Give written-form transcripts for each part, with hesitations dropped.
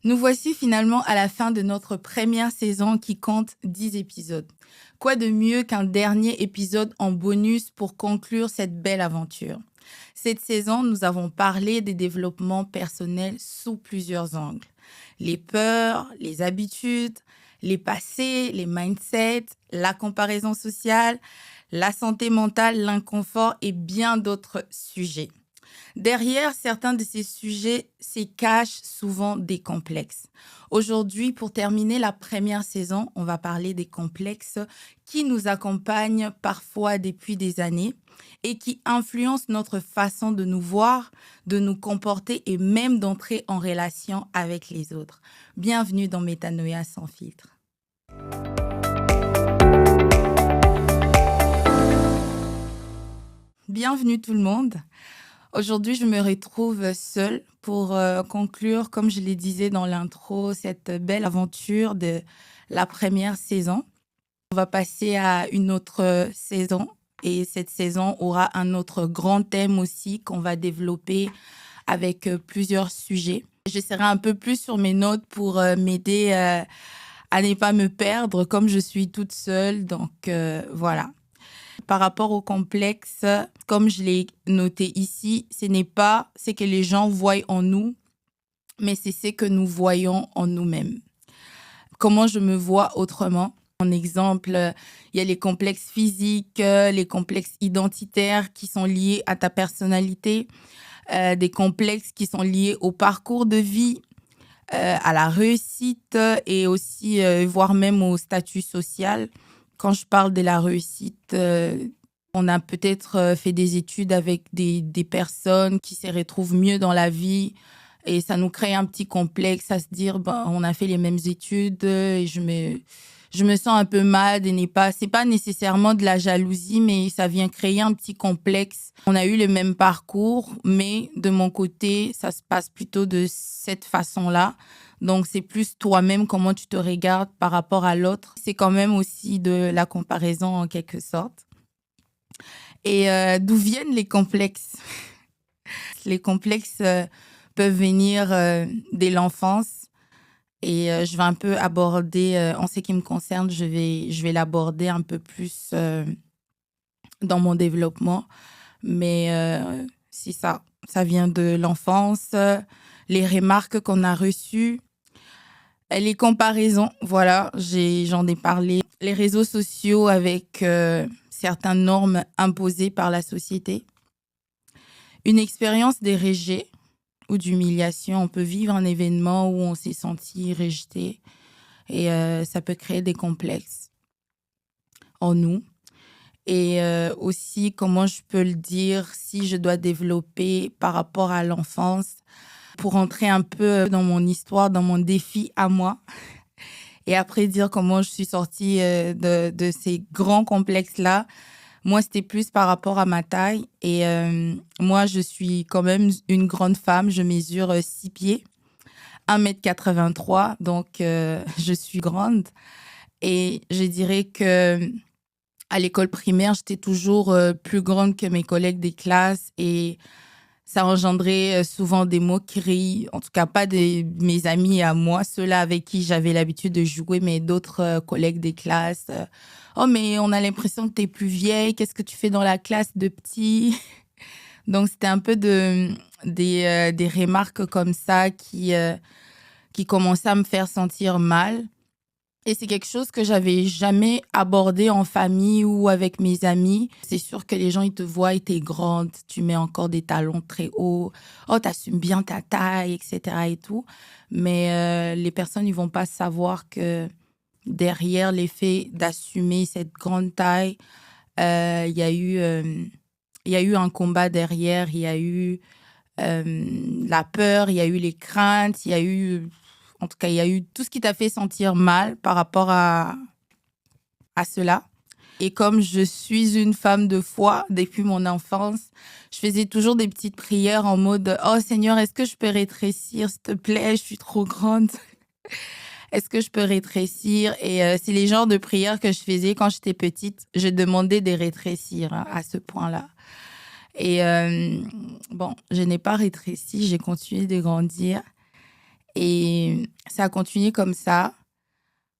Nous voici finalement à la fin de notre première saison qui compte 10 épisodes. Quoi de mieux qu'un dernier épisode en bonus pour conclure cette belle aventure? Cette saison, nous avons parlé des développements personnels sous plusieurs angles. Les peurs, les habitudes, les passés, les mindsets, la comparaison sociale, la santé mentale, l'inconfort et bien d'autres sujets. Derrière certains de ces sujets se cachent souvent des complexes. Aujourd'hui, pour terminer la première saison, on va parler des complexes qui nous accompagnent parfois depuis des années et qui influencent notre façon de nous voir, de nous comporter et même d'entrer en relation avec les autres. Bienvenue dans Métanoïa sans filtre. Bienvenue tout le monde. Aujourd'hui, je me retrouve seule pour conclure, comme je le disais dans l'intro, cette belle aventure de la première saison. On va passer à une autre saison et cette saison aura un autre grand thème aussi qu'on va développer avec plusieurs sujets. Je serai un peu plus sur mes notes pour m'aider à ne pas me perdre comme je suis toute seule. Donc voilà. Par rapport au complexe, comme je l'ai noté ici, ce n'est pas ce que les gens voient en nous, mais c'est ce que nous voyons en nous-mêmes. Comment je me vois autrement? En exemple, il y a les complexes physiques, les complexes identitaires qui sont liés à ta personnalité, des complexes qui sont liés au parcours de vie, à la réussite et aussi, voire même au statut social. Quand je parle de la réussite, on a peut-être fait des études avec des personnes qui se retrouvent mieux dans la vie et ça nous crée un petit complexe à se dire on a fait les mêmes études et je me sens un peu mal de n'est pas. C'est pas nécessairement de la jalousie, mais ça vient créer un petit complexe. On a eu le même parcours, mais de mon côté, ça se passe plutôt de cette façon-là. Donc, c'est plus toi-même, comment tu te regardes par rapport à l'autre. C'est quand même aussi de la comparaison en quelque sorte. Et d'où viennent les complexes? Les complexes peuvent venir dès l'enfance. Et je vais un peu aborder, en ce qui me concerne, je vais l'aborder un peu plus dans mon développement. Mais c'est ça. Ça vient de l'enfance, les remarques qu'on a reçues. Les comparaisons, voilà, j'en ai parlé. Les réseaux sociaux avec certaines normes imposées par la société. Une expérience des rejets ou d'humiliation. On peut vivre un événement où on s'est senti rejeté et ça peut créer des complexes en nous. Et aussi, comment je peux le dire, si je dois développer par rapport à l'enfance, pour entrer un peu dans mon histoire, dans mon défi à moi. Et après dire comment je suis sortie de ces grands complexes-là. Moi, c'était plus par rapport à ma taille. Et moi, je suis quand même une grande femme. Je mesure 6 pieds, 1,83 m. Donc, je suis grande. Et je dirais que à l'école primaire, j'étais toujours plus grande que mes collègues des classes. Et ça engendrait souvent des moqueries, en tout cas pas de mes amis à moi, ceux-là avec qui j'avais l'habitude de jouer, mais d'autres collègues des classes. Oh, mais on a l'impression que tu es plus vieille, qu'est-ce que tu fais dans la classe de petits? Donc, c'était un peu des remarques comme ça qui commençaient à me faire sentir mal. Et c'est quelque chose que j'avais jamais abordé en famille ou avec mes amis. C'est sûr que les gens, ils te voient et t'es grande, tu mets encore des talons très hauts. Oh, t'assumes bien ta taille, etc. et tout. Mais les personnes, ils vont pas savoir que derrière l'effet d'assumer cette grande taille, il y a eu un combat derrière, il y a eu la peur, il y a eu les craintes, il y a eu... En tout cas, il y a eu tout ce qui t'a fait sentir mal par rapport à cela. Et comme je suis une femme de foi depuis mon enfance, je faisais toujours des petites prières en mode « Oh Seigneur, est-ce que je peux rétrécir, s'il te plaît? Je suis trop grande. Est-ce que je peux rétrécir ?» Et c'est les genres de prières que je faisais quand j'étais petite. Je demandais de rétrécir à ce point-là. Et bon, je n'ai pas rétréci, j'ai continué de grandir. Et Ça a continué comme ça.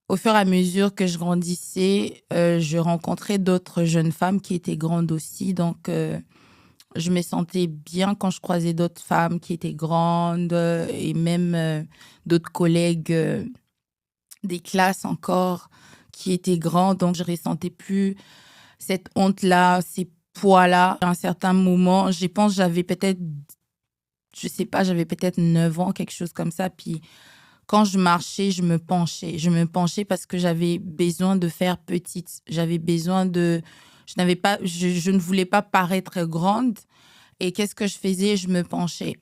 Au fur et à mesure que je grandissais, je rencontrais d'autres jeunes femmes qui étaient grandes aussi. Donc, je me sentais bien quand je croisais d'autres femmes qui étaient grandes et même d'autres collègues des classes encore qui étaient grands. Donc, je ressentais plus cette honte-là, ces poids-là. À un certain moment, je pense que j'avais peut-être, je sais pas, j'avais peut-être 9 ans, quelque chose comme ça. Puis, quand je marchais, je me penchais. Je me penchais parce que j'avais besoin de faire petite. J'avais besoin de... je ne voulais pas paraître grande. Et qu'est-ce que je faisais? Je me penchais.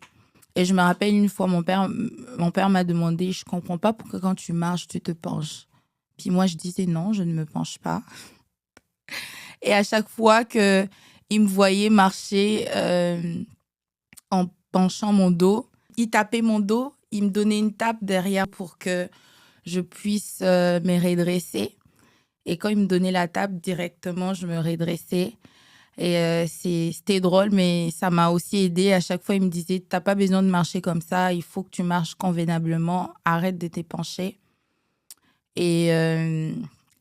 Et je me rappelle une fois, mon père m'a demandé, je comprends pas pourquoi quand tu marches, tu te penches. Puis moi, je disais non, je ne me penche pas. Et à chaque fois que il me voyait marcher en penchant mon dos, il tapait mon dos, il me donnait une tape derrière pour que je puisse me redresser. Et quand il me donnait la tape directement, je me redressais. Et c'était drôle, mais ça m'a aussi aidé. À chaque fois, il me disait, t'as pas besoin de marcher comme ça, il faut que tu marches convenablement, arrête de te pencher. Et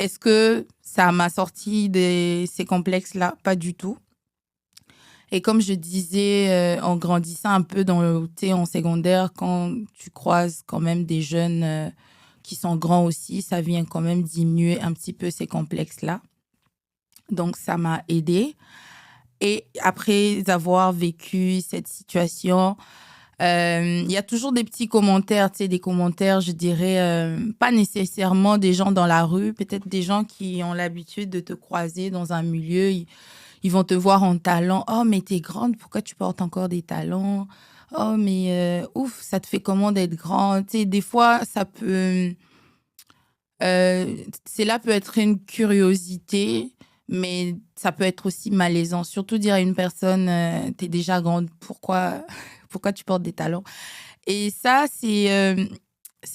est-ce que ça m'a sorti de ces complexes-là? Pas du tout. Et comme je disais, en grandissant un peu en secondaire, quand tu croises quand même des jeunes qui sont grands aussi, ça vient quand même diminuer un petit peu ces complexes-là. Donc, ça m'a aidé. Et après avoir vécu cette situation, il y a toujours des petits commentaires, tu sais, des commentaires, je dirais, pas nécessairement des gens dans la rue, peut-être des gens qui ont l'habitude de te croiser dans un milieu. Ils vont te voir en talons. Oh, mais t'es grande, pourquoi tu portes encore des talons? Oh, mais ouf, ça te fait comment d'être grande? Tu sais, des fois, ça peut. Cela peut être une curiosité, mais ça peut être aussi malaisant. Surtout dire à une personne, t'es déjà grande, pourquoi tu portes des talons? Et ça, c'est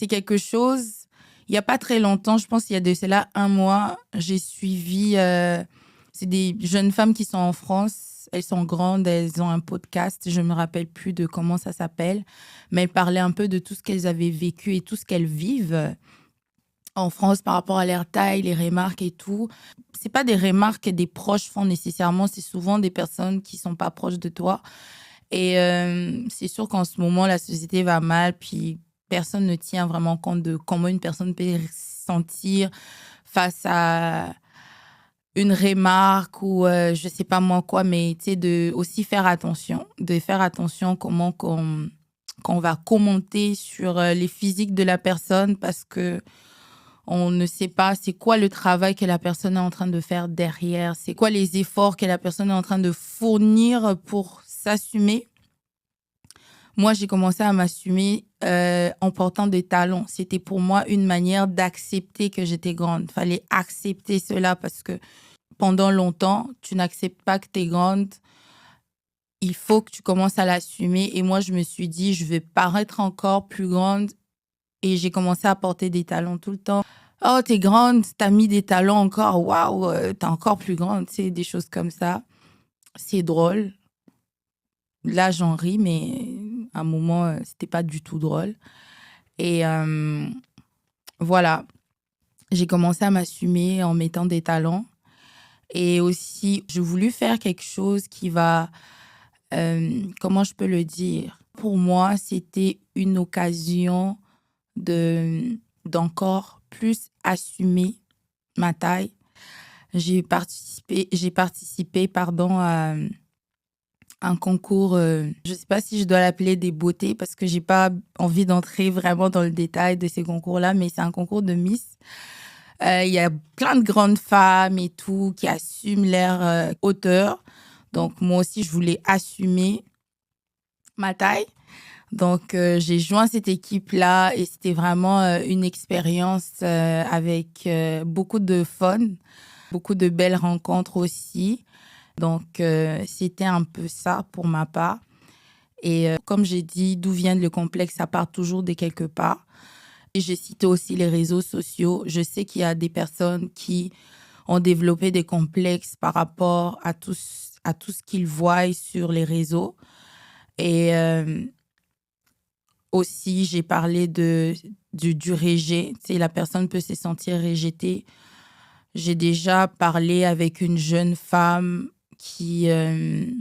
quelque chose. Il n'y a pas très longtemps, je pense qu'il y a de cela un mois, j'ai suivi. C'est des jeunes femmes qui sont en France. Elles sont grandes, elles ont un podcast. Je ne me rappelle plus de comment ça s'appelle, mais elles parlaient un peu de tout ce qu'elles avaient vécu et tout ce qu'elles vivent en France par rapport à leur taille, les remarques et tout. C'est pas des remarques que des proches font nécessairement, c'est souvent des personnes qui sont pas proches de toi. Et c'est sûr qu'en ce moment, la société va mal, puis personne ne tient vraiment compte de comment une personne peut se sentir face à une remarque ou je sais pas moi quoi, mais tu sais, de aussi faire attention comment qu'on va commenter sur les physiques de la personne parce que on ne sait pas c'est quoi le travail que la personne est en train de faire derrière, c'est quoi les efforts que la personne est en train de fournir pour s'assumer. Moi, j'ai commencé à m'assumer en portant des talons. C'était pour moi une manière d'accepter que j'étais grande. Il fallait accepter cela parce que pendant longtemps, tu n'acceptes pas que tu es grande. Il faut que tu commences à l'assumer. Et moi, je me suis dit, je vais paraître encore plus grande. Et j'ai commencé à porter des talons tout le temps. Oh, t'es grande, t'as mis des talons encore. Waouh, t'es encore plus grande. Tu sais, des choses comme ça. C'est drôle. Là, j'en ris, mais à un moment, c'était pas du tout drôle. Et voilà, j'ai commencé à m'assumer en mettant des talons. Et aussi, j'ai voulu faire quelque chose qui va, comment je peux le dire? Pour moi, c'était une occasion d'encore plus assumer ma taille. J'ai participé pardon, à un concours, je ne sais pas si je dois l'appeler des beautés parce que j'ai pas envie d'entrer vraiment dans le détail de ces concours-là, mais c'est un concours de Miss. Il y a plein de grandes femmes et tout qui assument leur hauteur. Donc, moi aussi, je voulais assumer ma taille. Donc, j'ai joint cette équipe-là et c'était vraiment une expérience avec beaucoup de fun, beaucoup de belles rencontres aussi. Donc, c'était un peu ça pour ma part. Et comme j'ai dit, d'où vient le complexe, ça part toujours de quelque part. Et j'ai cité aussi les réseaux sociaux. Je sais qu'il y a des personnes qui ont développé des complexes par rapport à tout ce qu'ils voient sur les réseaux. Et Aussi, j'ai parlé du rejet. Tu sais, la personne peut se sentir rejetée. J'ai déjà parlé avec une jeune femme qui, je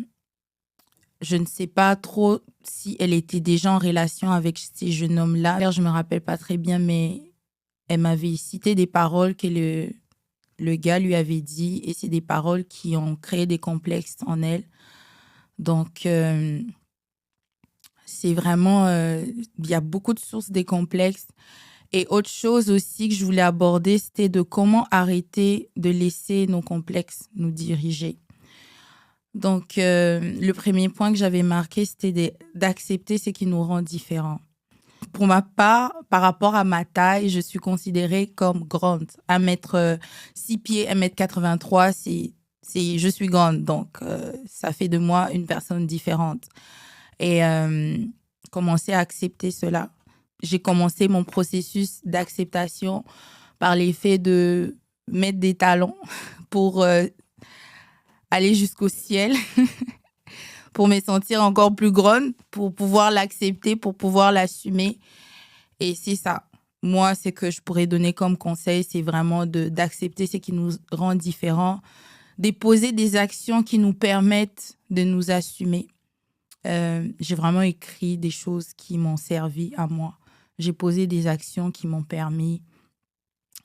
ne sais pas trop si elle était déjà en relation avec ces jeunes hommes-là. Je me rappelle pas très bien, mais elle m'avait cité des paroles que le gars lui avait dit et c'est des paroles qui ont créé des complexes en elle. Donc, c'est vraiment, il y a beaucoup de sources des complexes. Et autre chose aussi que je voulais aborder, c'était de comment arrêter de laisser nos complexes nous diriger. Donc, le premier point que j'avais marqué, c'était d'accepter ce qui nous rend différents. Pour ma part, par rapport à ma taille, je suis considérée comme grande. 1 m 6 pieds, 1 m 83, je suis grande. Donc, ça fait de moi une personne différente. Et commencer à accepter cela. J'ai commencé mon processus d'acceptation par l'effet de mettre des talons pour aller jusqu'au ciel, pour me sentir encore plus grande, pour pouvoir l'accepter, pour pouvoir l'assumer. Et c'est ça. Moi, ce que je pourrais donner comme conseil, c'est vraiment d'accepter ce qui nous rend différents, de poser des actions qui nous permettent de nous assumer. J'ai vraiment écrit des choses qui m'ont servi à moi. J'ai posé des actions qui m'ont permis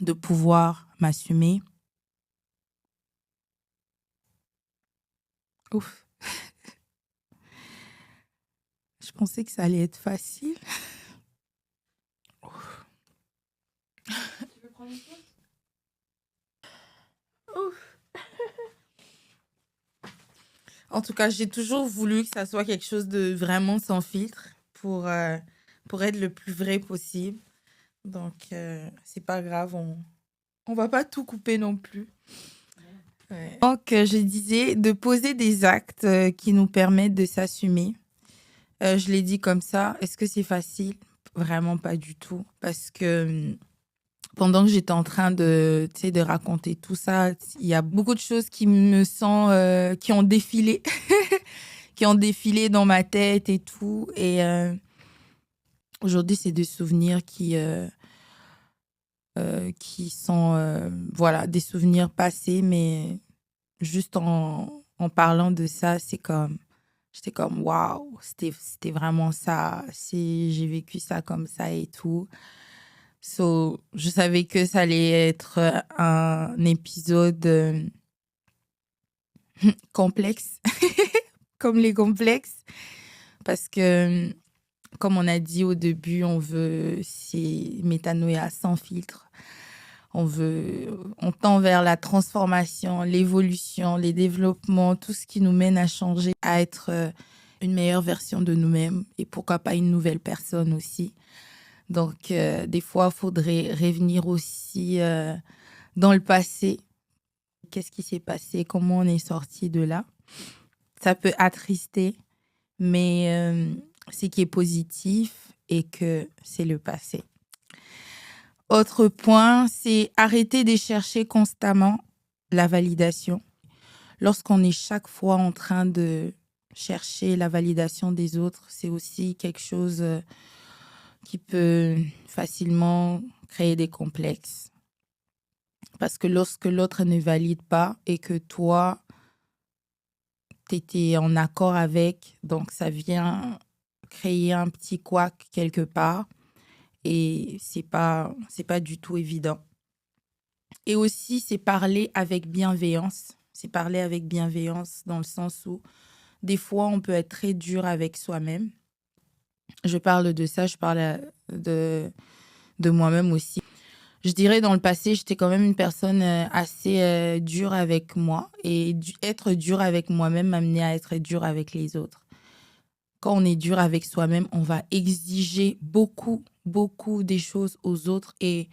de pouvoir m'assumer. Ouf. Je pensais que ça allait être facile. Ouf. Tu veux prendre une pause? Ouf. En tout cas, j'ai toujours voulu que ça soit quelque chose de vraiment sans filtre pour être le plus vrai possible. Donc, c'est pas grave, on va pas tout couper non plus. Ouais. Donc, je disais de poser des actes qui nous permettent de s'assumer. Je l'ai dit comme ça. Est-ce que c'est facile? Vraiment pas du tout. Parce que pendant que j'étais en train de raconter tout ça, il y a beaucoup de choses qui me sont, qui ont défilé, qui ont défilé dans ma tête et tout. Et aujourd'hui, c'est des souvenirs qui sont, voilà, des souvenirs passés, mais juste en parlant de ça, j'étais comme, waouh, c'était vraiment ça. J'ai vécu ça comme ça et tout. So, je savais que ça allait être un épisode complexe, comme les complexes, parce que, comme on a dit au début, c'est Métanoïa sans filtre. On tend vers la transformation, l'évolution, les développements, tout ce qui nous mène à changer, à être une meilleure version de nous-mêmes et pourquoi pas une nouvelle personne aussi. Donc, des fois, il faudrait revenir aussi dans le passé. Qu'est-ce qui s'est passé? Comment on est sorti de là? Ça peut attrister, mais ce qui est positif est que c'est le passé. Autre point, c'est arrêter de chercher constamment la validation. Lorsqu'on est chaque fois en train de chercher la validation des autres, c'est aussi quelque chose qui peut facilement créer des complexes. Parce que lorsque l'autre ne valide pas et que toi, tu étais en accord avec, donc ça vient créer un petit couac quelque part. Et c'est pas du tout évident. Et aussi, c'est parler avec bienveillance. C'est parler avec bienveillance dans le sens où des fois, on peut être très dur avec soi-même. Je parle de ça, je parle de moi-même aussi. Je dirais dans le passé, j'étais quand même une personne assez dure avec moi. Et être dur avec moi-même m'amenait à être dur avec les autres. Quand on est dur avec soi-même, on va exiger beaucoup, beaucoup des choses aux autres. Et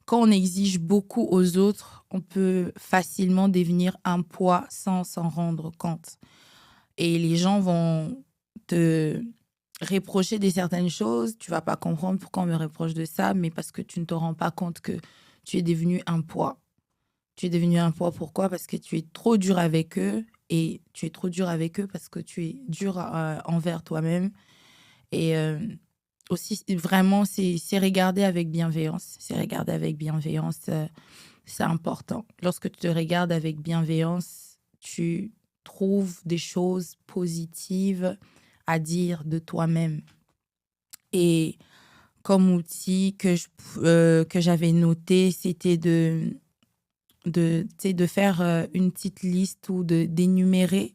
quand on exige beaucoup aux autres, on peut facilement devenir un poids sans s'en rendre compte. Et les gens vont te reprocher des certaines choses. Tu vas pas comprendre pourquoi on me reproche de ça, mais parce que tu ne te rends pas compte que tu es devenu un poids. Tu es devenu un poids, pourquoi? Parce que tu es trop dur avec eux. Et tu es trop dur avec eux parce que tu es dur envers toi-même. Et aussi, vraiment, c'est regarder avec bienveillance. C'est regarder avec bienveillance, c'est important. Lorsque tu te regardes avec bienveillance, tu trouves des choses positives à dire de toi-même. Et comme outil que j'avais noté, c'était tu sais, de faire une petite liste ou d'énumérer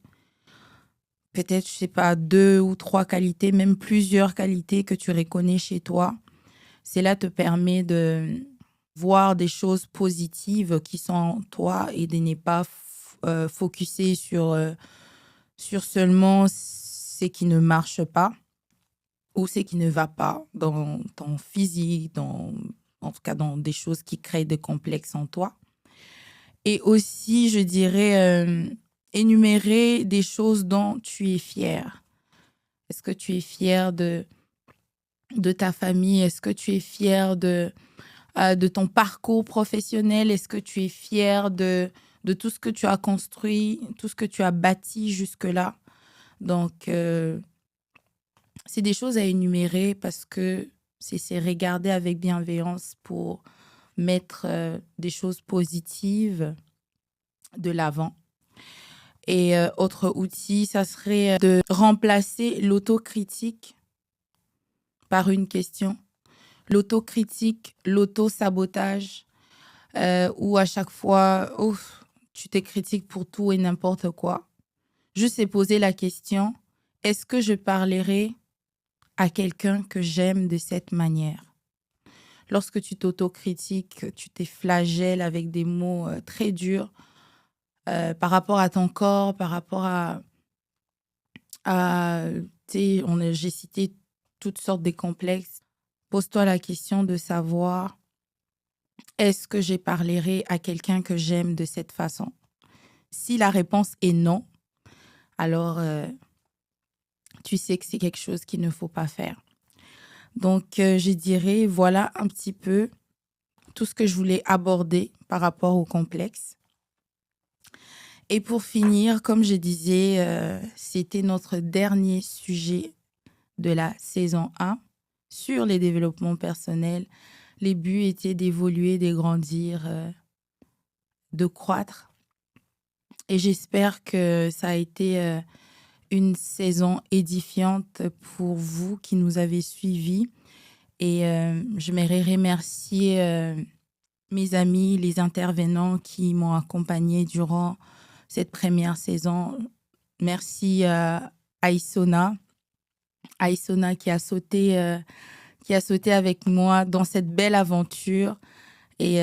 peut-être, je sais pas, 2 ou 3 qualités, même plusieurs qualités que tu reconnais chez toi. Cela te permet de voir des choses positives qui sont en toi et de ne pas focuser sur seulement ce qui ne marche pas ou ce qui ne va pas dans ton physique, en tout cas dans des choses qui créent des complexes en toi. Et aussi, je dirais, énumérer des choses dont tu es fier. Est-ce que tu es fier de ta famille? Est-ce que tu es fier de ton parcours professionnel? Est-ce que tu es fier de tout ce que tu as construit, tout ce que tu as bâti jusque-là? Donc, c'est des choses à énumérer parce que c'est regarder avec bienveillance pour mettre des choses positives de l'avant. Et autre outil, ça serait de remplacer l'autocritique par une question. L'autocritique, l'auto-sabotage, où à chaque fois, ouf, tu te critiques pour tout et n'importe quoi. Juste se poser la question, est-ce que je parlerai à quelqu'un que j'aime de cette manière? Lorsque tu t'autocritiques, tu te flagelles avec des mots très durs par rapport à ton corps, par rapport tu sais, j'ai cité toutes sortes de complexes. Pose-toi la question de savoir, est-ce que je parlerai à quelqu'un que j'aime de cette façon? Si la réponse est non, alors tu sais que c'est quelque chose qu'il ne faut pas faire. Donc, je dirais, voilà un petit peu tout ce que je voulais aborder par rapport au complexe. Et pour finir, comme je disais, c'était notre dernier sujet de la saison 1 sur les développements personnels. Les buts étaient d'évoluer, de grandir, de croître. Et j'espère que ça a été une saison édifiante pour vous qui nous avez suivis. Et j'aimerais remercier mes amis, les intervenants qui m'ont accompagné durant cette première saison. Merci à Aïssona qui a sauté avec moi dans cette belle aventure. Et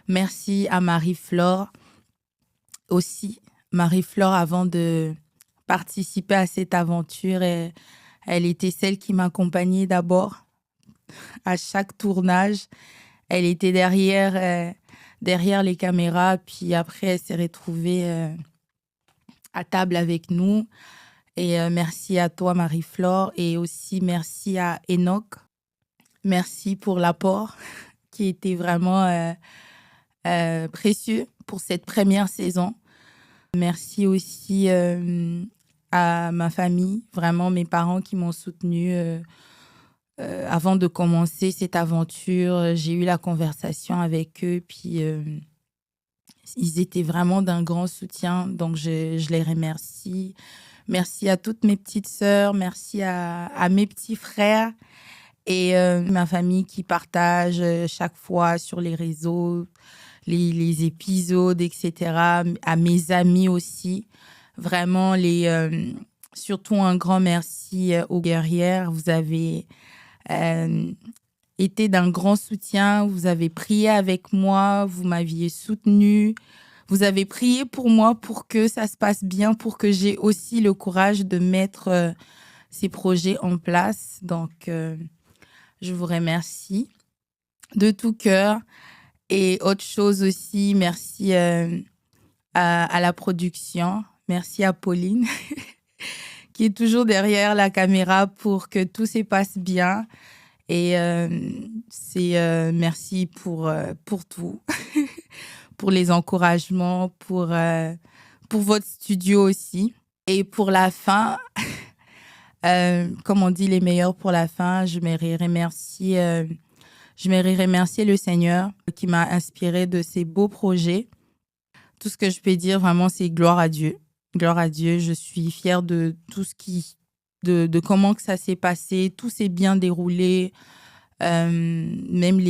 merci à Marie-Flore aussi. Marie-Flore, avant de participer à cette aventure, elle était celle qui m'accompagnait d'abord à chaque tournage. Elle était derrière les caméras, puis après, elle s'est retrouvée à table avec nous. Et merci à toi, Marie-Flore, et aussi merci à Enoch. Merci pour l'apport qui était vraiment précieux pour cette première saison. Merci aussi à ma famille, vraiment mes parents qui m'ont soutenue. Avant de commencer cette aventure, j'ai eu la conversation avec eux, puis ils étaient vraiment d'un grand soutien, donc je les remercie. Merci à toutes mes petites sœurs, merci à mes petits frères et ma famille qui partage chaque fois sur les réseaux les épisodes, etc. À mes amis aussi. Vraiment, surtout un grand merci aux guerrières. Vous avez été d'un grand soutien. Vous avez prié avec moi. Vous m'aviez soutenue. Vous avez prié pour moi pour que ça se passe bien, pour que j'ai aussi le courage de mettre ces projets en place. Donc, je vous remercie de tout cœur. Et autre chose aussi, merci à la production. Merci à Pauline, qui est toujours derrière la caméra pour que tout se passe bien. Et merci pour tout, pour les encouragements, pour votre studio aussi. Et pour la fin, Comme on dit, les meilleurs pour la fin. Je remercier le Seigneur qui m'a inspiré de ces beaux projets. Tout ce que je peux dire vraiment, c'est gloire à Dieu. Gloire à Dieu. Je suis fière de tout ce de comment que ça s'est passé. Tout s'est bien déroulé. Même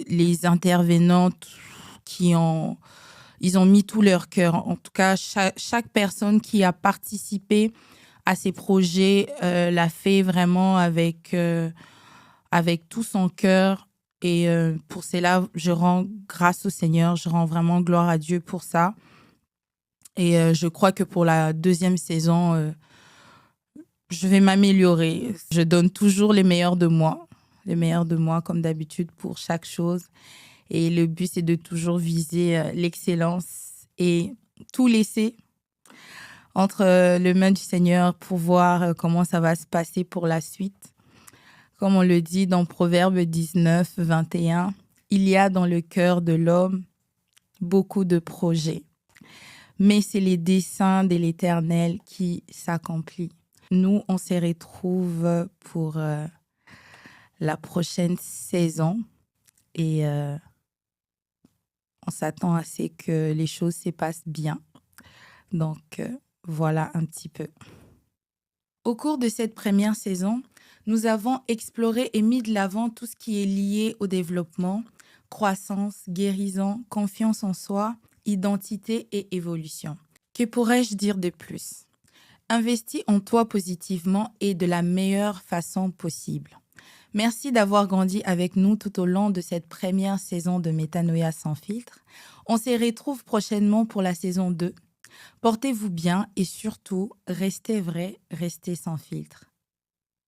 les intervenantes ils ont mis tout leur cœur. En tout cas, chaque personne qui a participé à ces projets l'a fait vraiment avec tout son cœur. Et pour cela, je rends grâce au Seigneur. Je rends vraiment gloire à Dieu pour ça. Et je crois que pour la deuxième saison, je vais m'améliorer. Je donne toujours les meilleurs de moi comme d'habitude pour chaque chose. Et le but, c'est de toujours viser l'excellence et tout laisser entre les mains du Seigneur pour voir comment ça va se passer pour la suite. Comme on le dit dans Proverbe 19, 21, il y a dans le cœur de l'homme beaucoup de projets, mais c'est les desseins de l'Éternel qui s'accomplissent. Nous, on se retrouve pour la prochaine saison et on s'attend à ce que les choses se passent bien. Donc, voilà un petit peu. Au cours de cette première saison, nous avons exploré et mis de l'avant tout ce qui est lié au développement, croissance, guérison, confiance en soi, identité et évolution. Que pourrais-je dire de plus? Investis en toi positivement et de la meilleure façon possible. Merci d'avoir grandi avec nous tout au long de cette première saison de Métanoïa sans filtre. On se retrouve prochainement pour la saison 2. Portez-vous bien et surtout, restez vrai, restez sans filtre.